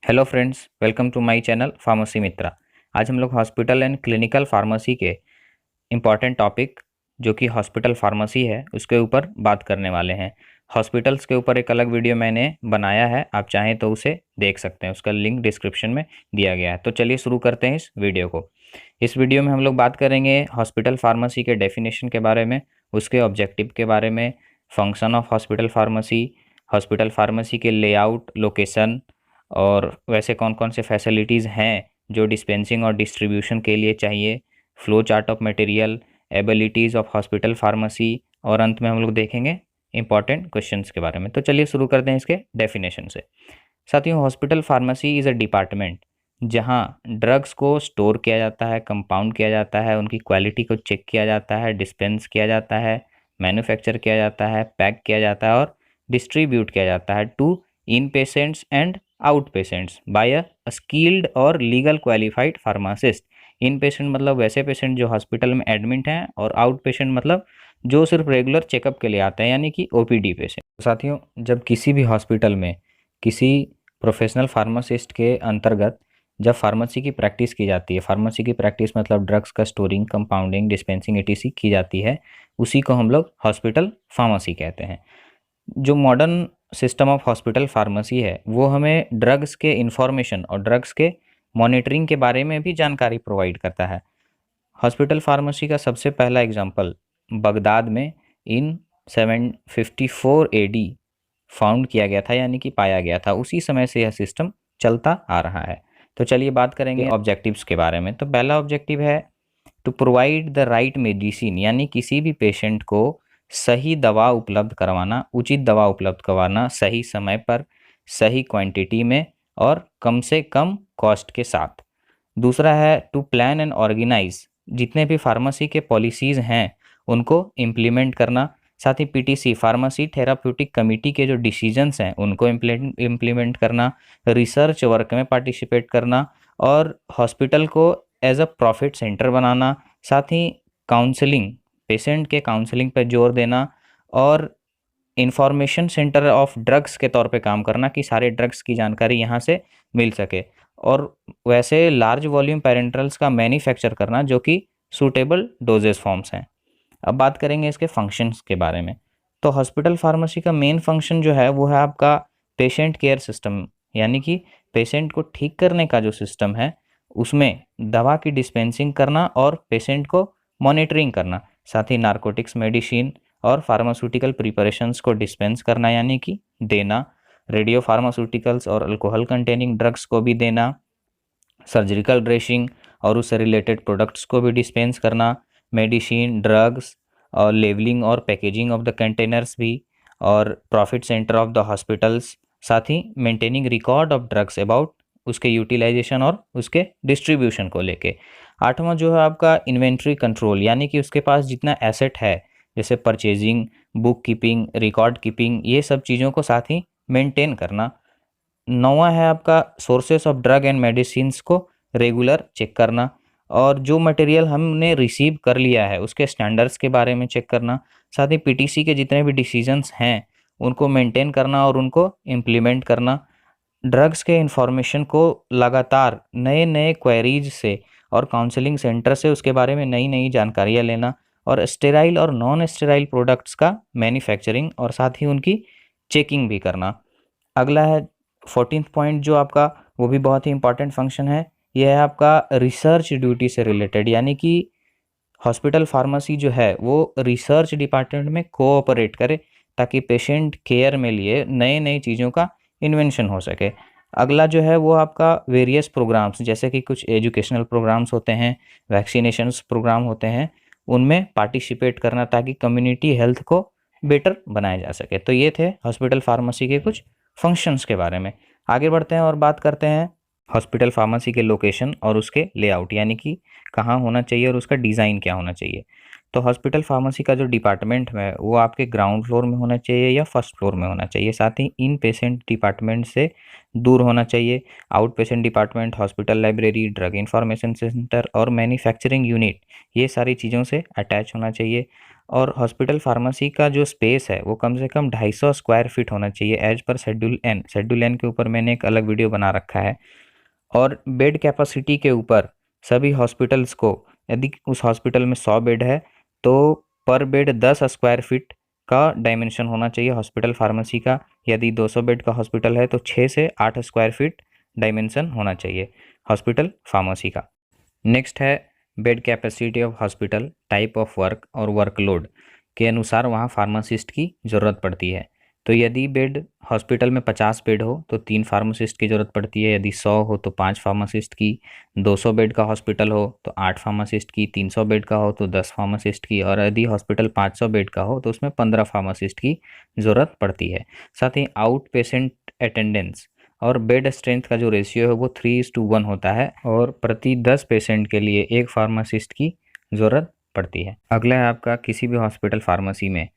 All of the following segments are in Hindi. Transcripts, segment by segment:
Hello friends, welcome to my channel pharmacy Mitra. आज हम लोग हॉस्पिटल एंड क्लिनिकल फार्मेसी के इम्पॉर्टेंट टॉपिक जो कि हॉस्पिटल फार्मेसी है उसके ऊपर बात करने वाले हैं। हॉस्पिटल्स के ऊपर एक अलग वीडियो मैंने बनाया है, आप चाहें तो उसे देख सकते हैं, उसका लिंक डिस्क्रिप्शन में दिया गया है। तो चलिए शुरू करते हैं इस वीडियो को। इस वीडियो में हम लोग बात करेंगे हॉस्पिटल फार्मेसी के डेफिनेशन के बारे में, उसके ऑब्जेक्टिव के बारे में, फंक्शन ऑफ हॉस्पिटल फार्मेसी के लेआउट, लोकेशन और वैसे कौन कौन से फैसिलिटीज़ हैं जो डिस्पेंसिंग और डिस्ट्रीब्यूशन के लिए चाहिए, flow chart of material, abilities of hospital pharmacy और अंत में हम लोग देखेंगे इंपॉर्टेंट क्वेश्चंस के बारे में। तो चलिए शुरू करते हैं इसके डेफिनेशन से। साथियों, hospital pharmacy is a department जहां ड्रग्स को स्टोर किया जाता है, कंपाउंड किया जाता है, उनकी क्वालिटी को चेक किया जाता है, डिस्पेंस किया जाता है, मैन्युफैक्चर किया जाता है, पैक किया जाता है और डिस्ट्रीब्यूट किया जाता है to inpatients and outpatients by a skilled और legal qualified pharmacist. Inpatient मतलब वैसे पेशेंट जो हॉस्पिटल में एडमिट हैं, और आउट पेशेंट मतलब जो सिर्फ रेगुलर चेकअप के लिए आते हैं, यानी कि ओपीडी पेशेंट। साथियों, जब किसी भी हॉस्पिटल में किसी प्रोफेशनल फार्मासिस्ट के अंतर्गत जब फार्मेसी की प्रैक्टिस की जाती है, फार्मेसी की प्रैक्टिस मतलब ड्रग्स का स्टोरिंग, कंपाउंडिंग, डिस्पेंसिंग एटीसी की जाती है, उसी को हम लोग हॉस्पिटल फार्मेसी कहते हैं। जो modern system of hospital pharmacy है वो हमें ड्रग्स के इंफॉर्मेशन और ड्रग्स के मॉनिटरिंग के बारे में भी जानकारी प्रोवाइड करता है। हॉस्पिटल फार्मेसी का सबसे पहला एग्जांपल बगदाद में इन 754 एडी फाउंड किया गया था, यानी कि पाया गया था। उसी समय से यह सिस्टम चलता आ रहा है। तो चलिए बात करेंगे ऑब्जेक्टिव्स के बारे में। तो पहला ऑब्जेक्टिव है to provide the right medicine, यानी किसी भी पेशेंट को सही दवा उपलब्ध करवाना, उचित दवा उपलब्ध करवाना, सही समय पर, सही क्वांटिटी में और कम से कम कॉस्ट के साथ। दूसरा है टू प्लान एंड ऑर्गेनाइज, जितने भी फार्मेसी के पॉलिसीज़ हैं उनको इम्प्लीमेंट करना। साथ ही पीटीसी, फार्मेसी थेराप्यूटिक कमेटी के जो डिसीजंस हैं उनको इम्प्लीमेंट करना, रिसर्च वर्क में पार्टिसिपेट करना और हॉस्पिटल को एज अ प्रॉफिट सेंटर बनाना। साथ ही काउंसलिंग, पेशेंट के काउंसलिंग पर जोर देना और इंफॉर्मेशन सेंटर ऑफ ड्रग्स के तौर पे काम करना कि सारे ड्रग्स की जानकारी यहाँ से मिल सके। और वैसे लार्ज वॉल्यूम पेरेंटल्स का मैन्युफैक्चर करना जो कि सूटेबल डोजेस फॉर्म्स हैं। अब बात करेंगे इसके फंक्शंस के बारे में। तो हॉस्पिटल फार्मेसी का मेन फंक्शन जो है वो है आपका पेशेंट केयर सिस्टम, यानी कि पेशेंट को ठीक करने का जो सिस्टम है उसमें दवा की डिस्पेंसिंग करना और पेशेंट को मॉनिटरिंग करना। साथ ही नारकोटिक्स मेडिसिन और फार्मास्यूटिकल प्रिपरेशंस को डिस्पेंस करना, यानी कि देना। रेडियो फार्मास्यूटिकल्स और अल्कोहल कंटेनिंग ड्रग्स को भी देना। सर्जिकल ड्रेसिंग और उससे रिलेटेड प्रोडक्ट्स को भी डिस्पेंस करना। मेडिसिन, ड्रग्स और लेवलिंग और पैकेजिंग ऑफ द कंटेनर्स भी। और profit centre of the hospitals. साथ ही maintaining record of drugs about उसके यूटिलाइजेशन और उसके डिस्ट्रीब्यूशन को लेके। आठवां जो है आपका इन्वेंट्री कंट्रोल, यानी कि उसके पास जितना एसेट है जैसे purchasing, book keeping, record keeping, ये सब चीज़ों को साथ ही मेंटेन करना। नौवां है आपका sources of drug and medicines को रेगुलर चेक करना और जो मटेरियल हमने रिसीव कर लिया है उसके स्टैंडर्ड्स के बारे में चेक करना। साथ ही पीटीसी के जितने भी डिसीजंस हैं उनको मेंटेन करना और उनको इम्प्लीमेंट करना। ड्रग्स के इंफॉर्मेशन को लगातार नए नए क्वेरीज से और काउंसलिंग सेंटर से उसके बारे में नई नई जानकारियाँ लेना और स्टेराइल और नॉन स्टेराइल प्रोडक्ट्स का मैन्युफैक्चरिंग और साथ ही उनकी चेकिंग भी करना। अगला है 14th पॉइंट जो आपका, वो भी बहुत ही इंपॉर्टेंट फंक्शन है। यह है आपका रिसर्च ड्यूटी से रिलेटेड, यानी कि हॉस्पिटल फार्मेसी जो है वो रिसर्च डिपार्टमेंट में कोऑपरेट करे ताकि पेशेंट केयर में लिए नए नई चीज़ों का इन्वेंशन हो सके। अगला जो है वो आपका वेरियस प्रोग्राम्स, जैसे कि कुछ एजुकेशनल प्रोग्राम्स होते हैं, वैक्सीनेशंस प्रोग्राम होते हैं, उनमें पार्टिसिपेट करना ताकि कम्युनिटी हेल्थ को बेटर बनाया जा सके। तो ये थे हॉस्पिटल फार्मेसी के कुछ फंक्शंस के बारे में। आगे बढ़ते हैं और बात करते हैं हॉस्पिटल फार्मेसी के लोकेशन और उसके लेआउट, यानी कि कहाँ होना चाहिए और उसका डिज़ाइन क्या होना चाहिए। तो हॉस्पिटल फार्मेसी का जो डिपार्टमेंट है वो आपके ग्राउंड फ्लोर में होना चाहिए या फर्स्ट फ्लोर में होना चाहिए। साथ ही इन पेशेंट डिपार्टमेंट से दूर होना चाहिए। Out patient department, hospital library, drug information centre और मैन्युफैक्चरिंग यूनिट, ये सारी चीज़ों से अटैच होना चाहिए। और हॉस्पिटल फार्मेसी का जो स्पेस है वो कम से कम 250 स्क्वायर फीट होना चाहिए as per schedule N. Schedule N के ऊपर मैंने एक अलग वीडियो बना रखा है। और बेड कैपेसिटी के ऊपर सभी हॉस्पिटल्स को, यदि उस हॉस्पिटल में 100 बेड है तो पर बेड 10 स्क्वायर फीट का डायमेंशन होना चाहिए हॉस्पिटल फार्मेसी का। यदि 200 बेड का हॉस्पिटल है तो 6 से 8 स्क्वायर फीट डायमेंशन होना चाहिए हॉस्पिटल फार्मेसी का। नेक्स्ट है bed capacity of hospital, type of work और वर्कलोड के अनुसार वहाँ फार्मासिस्ट की ज़रूरत पड़ती है। तो यदि बेड हॉस्पिटल में 50 बेड हो तो 3 फार्मासिस्ट की ज़रूरत पड़ती है। यदि 100 हो तो 5 फार्मासिस्ट की। 200 बेड का हॉस्पिटल हो तो 8 फार्मासिस्ट की। 300 बेड का हो तो 10 फार्मासिस्ट की। और यदि हॉस्पिटल 500 बेड का हो तो उसमें 15 फार्मासिस्ट की ज़रूरत पड़ती है। साथ ही आउट पेशेंट अटेंडेंस और बेड स्ट्रेंथ का जो रेशियो है वो 3:1 होता है और प्रति 10 पेशेंट के लिए एक फार्मासिस्ट की ज़रूरत पड़ती है। अगला है आपका किसी भी हॉस्पिटल फार्मेसी में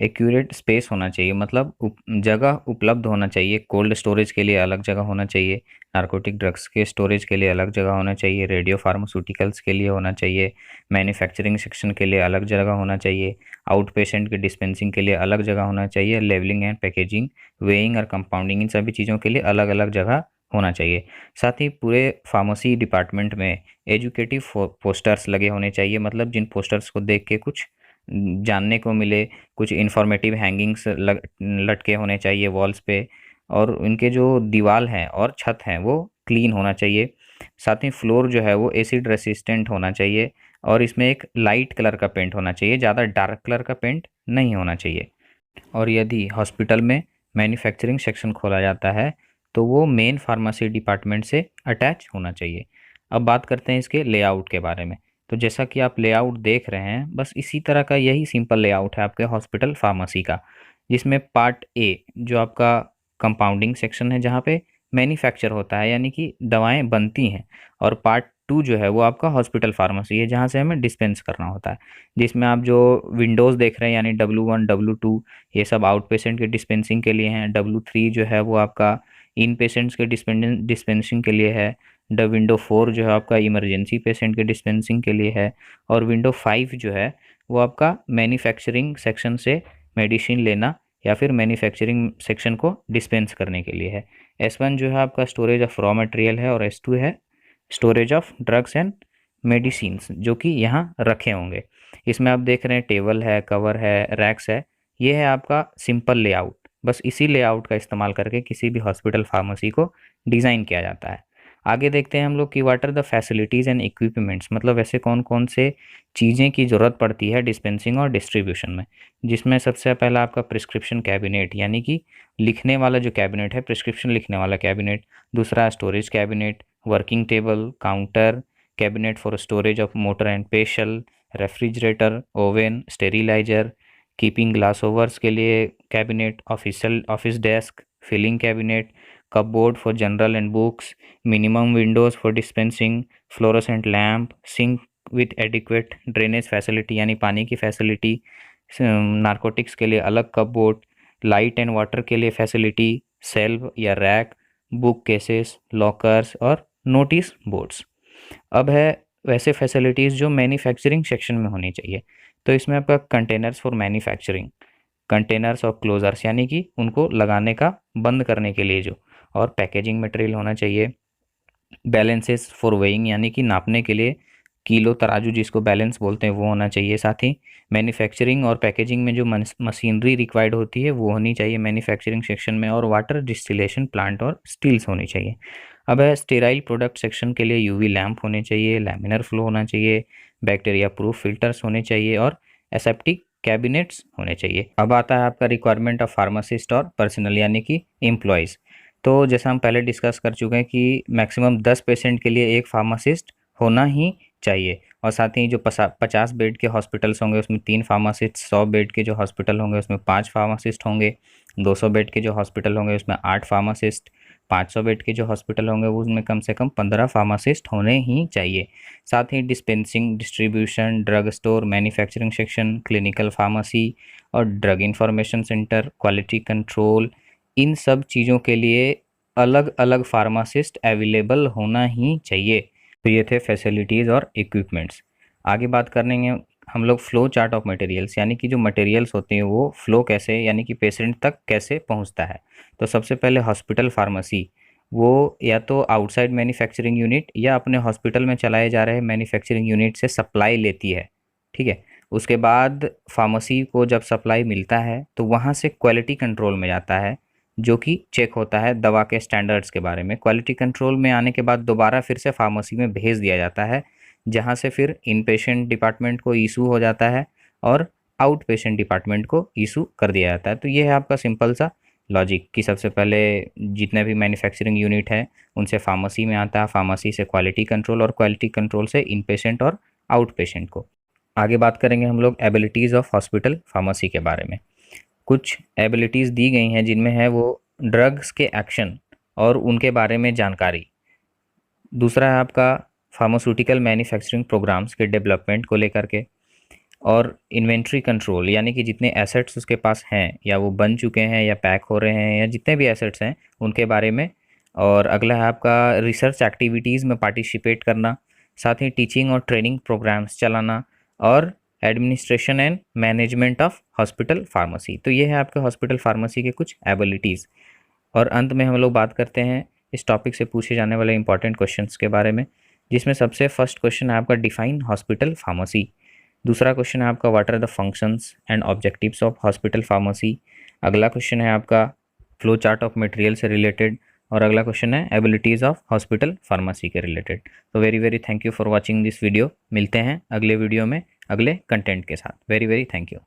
एक्यूरेट स्पेस होना चाहिए, मतलब जगह उपलब्ध होना चाहिए। कोल्ड स्टोरेज के लिए अलग जगह होना चाहिए, नारकोटिक ड्रग्स के स्टोरेज के लिए अलग जगह होना चाहिए, रेडियो फार्मास्यूटिकल्स के लिए होना चाहिए, मैन्युफैक्चरिंग सेक्शन के लिए अलग जगह होना चाहिए, आउट पेशेंट के डिस्पेंसिंग के लिए अलग जगह होना चाहिए, लेवलिंग एंड पैकेजिंग, वेइंग और कंपाउंडिंग, इन सभी चीज़ों के लिए अलग अलग जगह होना चाहिए। साथ ही पूरे फार्मेसी डिपार्टमेंट में एजुकेटिव पोस्टर्स लगे होने चाहिए, मतलब जिन पोस्टर्स को देख के कुछ जानने को मिले, कुछ इन्फॉर्मेटिव हैंगिंग्स लटके होने चाहिए वॉल्स पे। और उनके जो दीवार हैं और छत हैं वो क्लीन होना चाहिए। साथ ही फ्लोर जो है वो एसिड रेसिस्टेंट होना चाहिए और इसमें एक लाइट कलर का पेंट होना चाहिए, ज़्यादा डार्क कलर का पेंट नहीं होना चाहिए। और यदि हॉस्पिटल में मैन्युफैक्चरिंग सेक्शन खोला जाता है तो वो मेन फार्मेसी डिपार्टमेंट से अटैच होना चाहिए। अब बात करते हैं इसके लेआउट के बारे में। तो जैसा कि आप लेआउट देख रहे हैं, बस इसी तरह का यही सिंपल लेआउट है आपके हॉस्पिटल फार्मेसी का, जिसमें पार्ट ए जो आपका कंपाउंडिंग सेक्शन है जहाँ पे मैन्युफैक्चर होता है यानी कि दवाएं बनती हैं, और पार्ट 2 जो है वो आपका हॉस्पिटल फार्मेसी है जहाँ से हमें डिस्पेंस करना होता है, जिसमें आप जो विंडोज़ देख रहे हैं यानी W1 W2 ये सब आउट पेशेंट के डिस्पेंसिंग के लिए हैं। W3 जो है वो आपका इन पेशेंट्स के डिस्पेंसिंग के लिए है। विंडो 4 जो है आपका इमरजेंसी पेशेंट के डिस्पेंसिंग के लिए है। और विंडो 5 जो है वो आपका मैन्युफैक्चरिंग सेक्शन से मेडिसिन लेना या फिर मैन्युफैक्चरिंग सेक्शन को डिस्पेंस करने के लिए है। S1 जो है आपका स्टोरेज ऑफ रॉ मटेरियल है और S2 है storage of drugs and medicines जो कि यहाँ रखे होंगे। इसमें आप देख रहे हैं टेबल है, कवर है, रैक्स है। ये है आपका सिंपल लेआउट। बस इसी लेआउट का इस्तेमाल करके किसी भी हॉस्पिटल फार्मेसी को डिज़ाइन किया जाता है। आगे देखते हैं हम लोग कि what are the facilities and equipments, मतलब ऐसे कौन कौन से चीज़ें की ज़रूरत पड़ती है डिस्पेंसिंग और डिस्ट्रीब्यूशन में। जिसमें सबसे पहला आपका प्रिस्क्रिप्शन कैबिनेट यानी कि लिखने वाला जो कैबिनेट है, प्रिस्क्रिप्शन लिखने वाला कैबिनेट। दूसरा storage cabinet, working table, counter, cabinet for storage of mortar and pestle, refrigerator, oven, steriliser, keeping glass wares के लिए cabinet, office desk, filing cabinet, cupboard for journal and books, minimum windows for dispensing, fluorescent lamp, sink with adequate drainage facility यानी पानी की फैसिलिटी, नारकोटिक्स के लिए अलग कपबोर्ड, लाइट एंड वाटर के लिए फैसिलिटी, सेल्फ या रैक, बुक केसेस, लॉकर्स और नोटिस बोर्ड्स। अब है वैसे फैसिलिटीज़ जो मैन्युफैक्चरिंग सेक्शन में होनी चाहिए। तो इसमें आपका कंटेनर्स फॉर मैन्युफैक्चरिंग, कंटेनर्स और क्लोजर्स यानी कि उनको लगाने का, बंद करने के लिए जो, और पैकेजिंग मटेरियल होना चाहिए। बैलेंसेस फॉर वेइंग यानी कि नापने के लिए किलो तराजू जिसको बैलेंस बोलते हैं वो होना चाहिए। साथ ही मैन्युफैक्चरिंग और पैकेजिंग में जो मशीनरी रिक्वायर्ड होती है वो होनी चाहिए मैन्युफैक्चरिंग सेक्शन में। और वाटर डिस्टिलेशन प्लांट और स्टील्स होनी चाहिए। अब है स्टेराइल प्रोडक्ट सेक्शन के लिए यूवी लैंप होने चाहिए, लैमिनर फ्लो होना चाहिए, बैक्टीरिया प्रूफ फिल्टर्स होने चाहिए और एसेप्टिक कैबिनेट्स होने चाहिए। अब आता है आपका रिक्वायरमेंट ऑफ फार्मासिस्ट और पर्सनल यानी कि एम्प्लॉयज़। तो जैसा हम पहले डिस्कस कर चुके हैं कि मैक्सिमम 10 पेशेंट के लिए एक फार्मासिस्ट होना ही चाहिए। और साथ ही जो 50 बेड के हॉस्पिटल्स होंगे उसमें 3 फार्मासिस्ट, 100 बेड के जो हॉस्पिटल होंगे उसमें 5 फार्मासिस्ट होंगे, 200 बेड के जो हॉस्पिटल होंगे उसमें 8 फार्मासिस्ट, 500 बेड के जो हॉस्पिटल होंगे वो उसमें कम से कम 15 फार्मासिस्ट होने ही चाहिए। साथ ही dispensing, distribution, drug store, manufacturing section, clinical pharmacy और drug information centre, quality control, इन सब चीज़ों के लिए अलग अलग फार्मासिस्ट अवेलेबल होना ही चाहिए। तो ये थे फैसिलिटीज़ और इक्विपमेंट्स। आगे बात करेंगे हम लोग फ्लो चार्ट ऑफ मटेरियल्स, यानी कि जो मटेरियल्स होते हैं वो फ्लो कैसे, यानी कि पेशेंट तक कैसे पहुंचता है। तो सबसे पहले हॉस्पिटल फार्मेसी, वो या तो आउटसाइड मैन्युफैक्चरिंग यूनिट या अपने हॉस्पिटल में चलाए जा रहे मैन्युफैक्चरिंग यूनिट से सप्लाई लेती है, ठीक है। उसके बाद फार्मेसी को जब सप्लाई मिलता है तो वहाँ से क्वालिटी कंट्रोल में जाता है, जो कि चेक होता है दवा के स्टैंडर्ड्स के बारे में। क्वालिटी कंट्रोल में आने के बाद दोबारा फिर से फार्मेसी में भेज दिया जाता है, जहाँ से फिर इन पेशेंट डिपार्टमेंट को इशू हो जाता है और आउट पेशेंट डिपार्टमेंट को इशू कर दिया जाता है। तो ये है आपका सिंपल सा लॉजिक कि सबसे पहले जितने भी मैन्युफैक्चरिंग यूनिट है उनसे फार्मेसी में आता है, फार्मेसी से क्वालिटी कंट्रोल और क्वालिटी कंट्रोल से इन पेशेंट और आउट पेशेंट को। आगे बात करेंगे हम लोग एबिलिटीज़ ऑफ हॉस्पिटल फार्मेसी के बारे में। कुछ एबिलिटीज़ दी गई हैं जिनमें है वो ड्रग्स के एक्शन और उनके बारे में जानकारी। दूसरा है आपका फार्मास्यूटिकल मैन्युफैक्चरिंग प्रोग्राम्स के डेवलपमेंट को लेकर के, और इन्वेंट्री कंट्रोल, यानी कि जितने एसेट्स उसके पास हैं या वो बन चुके हैं या पैक हो रहे हैं या जितने भी एसेट्स हैं उनके बारे में। और अगला है आपका रिसर्च एक्टिविटीज़ में पार्टिसिपेट करना, साथ ही टीचिंग और ट्रेनिंग प्रोग्राम्स चलाना, और administration and management of hospital pharmacy. तो ये है आपके हॉस्पिटल फार्मेसी के कुछ एबिलिटीज़। और अंत में हम लोग बात करते हैं इस टॉपिक से पूछे जाने वाले इंपॉर्टेंट क्वेश्चंस के बारे में, जिसमें सबसे फर्स्ट क्वेश्चन है आपका डिफाइन हॉस्पिटल फार्मेसी। दूसरा क्वेश्चन है आपका what are the functions and objectives of hospital pharmacy. अगला क्वेश्चन है आपका फ्लो चार्ट ऑफ मटेरियल से रिलेटेड, और अगला क्वेश्चन है एबिलिटीज़ ऑफ हॉस्पिटल फार्मेसी के रिलेटेड। तो very very thank you for watching this video. मिलते हैं अगले वीडियो में अगले कंटेंट के साथ। Very very thank you.